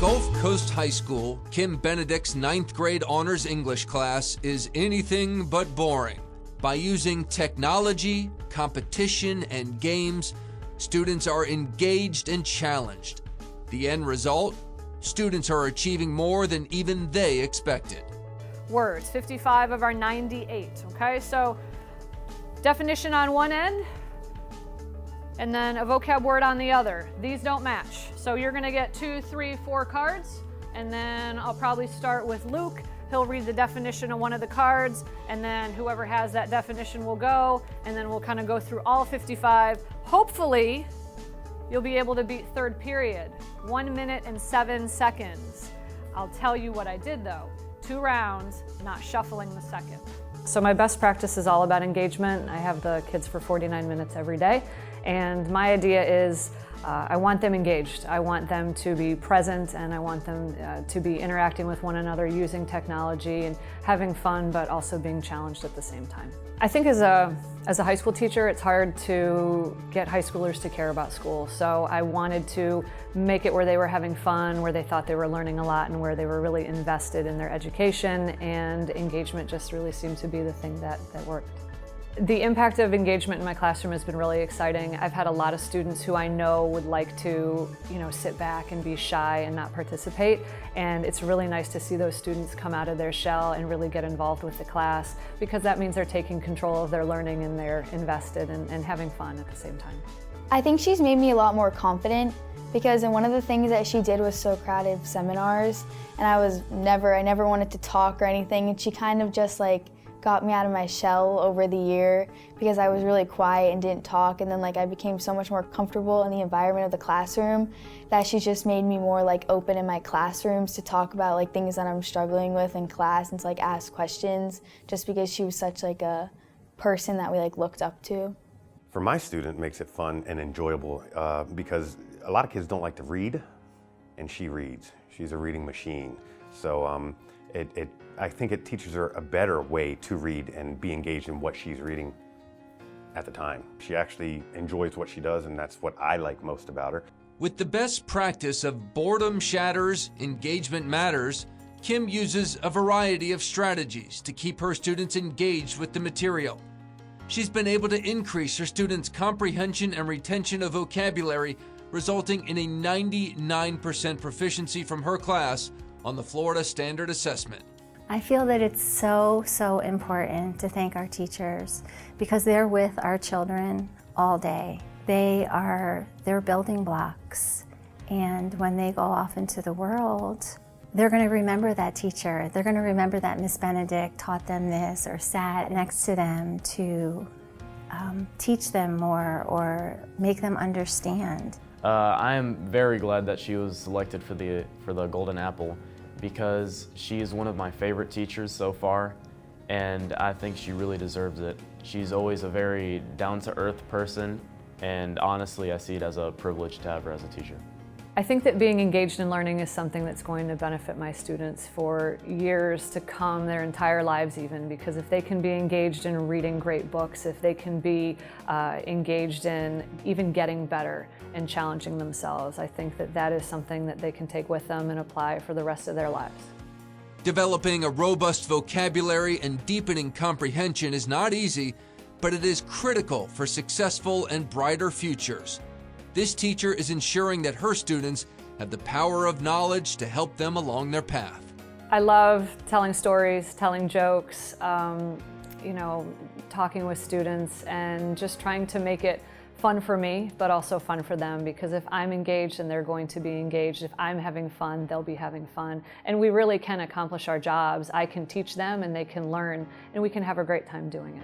Gulf Coast High School, Kim Benedict's 9th grade honors English class is anything but boring. By using technology, competition, and games, students are engaged and challenged. The end result? Students are achieving more than even they expected. Words, 55 of our 98, okay? So definition on one end, and then a vocab word on the other. These don't match. So you're gonna get 2, 3, 4 cards, and then I'll probably start with Luke. He'll read the definition of one of the cards, and then whoever has that definition will go, and then we'll kind of go through all 55. Hopefully, you'll be able to beat third period. 1 minute and 7 seconds. I'll tell you what I did though. 2 rounds, not shuffling the second. So my best practice is all about engagement. I have the kids for 49 minutes every day. And my idea is I want them engaged. I want them to be present, and I want them to be interacting with one another using technology and having fun, but also being challenged at the same time. I think as a high school teacher, it's hard to get high schoolers to care about school. So I wanted to make it where they were having fun, where they thought they were learning a lot, and where they were really invested in their education, and engagement just really seemed to be the thing that worked. The impact of engagement in my classroom has been really exciting. I've had a lot of students who I know would like to, sit back and be shy and not participate. And it's really nice to see those students come out of their shell and really get involved with the class, because that means they're taking control of their learning and they're invested and having fun at the same time. I think she's made me a lot more confident, because one of the things that she did was Socratic seminars, and I never wanted to talk or anything, and she kind of just got me out of my shell over the year, because I was really quiet and didn't talk, and then I became so much more comfortable in the environment of the classroom that she's just made me more open in my classrooms to talk about things that I'm struggling with in class, and to ask questions, just because she was such a person that we looked up to. For my student, it makes it fun and enjoyable because a lot of kids don't like to read, and she reads. She's a reading machine. So I think it teaches her a better way to read and be engaged in what she's reading at the time. She actually enjoys what she does, and that's what I like most about her. With the best practice of boredom shatters, engagement matters, Kim uses a variety of strategies to keep her students engaged with the material. She's been able to increase her students' comprehension and retention of vocabulary, resulting in a 99% proficiency from her class on the Florida Standard Assessment. I feel that it's so important to thank our teachers, because they're with our children all day. They're building blocks, and when they go off into the world, they're going to remember that teacher. They're going to remember that Miss Benedict taught them this or sat next to them to teach them more or make them understand. I am very glad that she was selected for the Golden Apple, because she is one of my favorite teachers so far, and I think she really deserves it. She's always a very down-to-earth person, and honestly, I see it as a privilege to have her as a teacher. I think that being engaged in learning is something that's going to benefit my students for years to come, their entire lives even, because if they can be engaged in reading great books, if they can be engaged in even getting better and challenging themselves, I think that is something that they can take with them and apply for the rest of their lives. Developing a robust vocabulary and deepening comprehension is not easy, but it is critical for successful and brighter futures. This teacher is ensuring that her students have the power of knowledge to help them along their path. I love telling stories, telling jokes, talking with students, and just trying to make it fun for me, but also fun for them, because if I'm engaged, then they're going to be engaged. If I'm having fun, they'll be having fun. And we really can accomplish our jobs. I can teach them and they can learn, and we can have a great time doing it.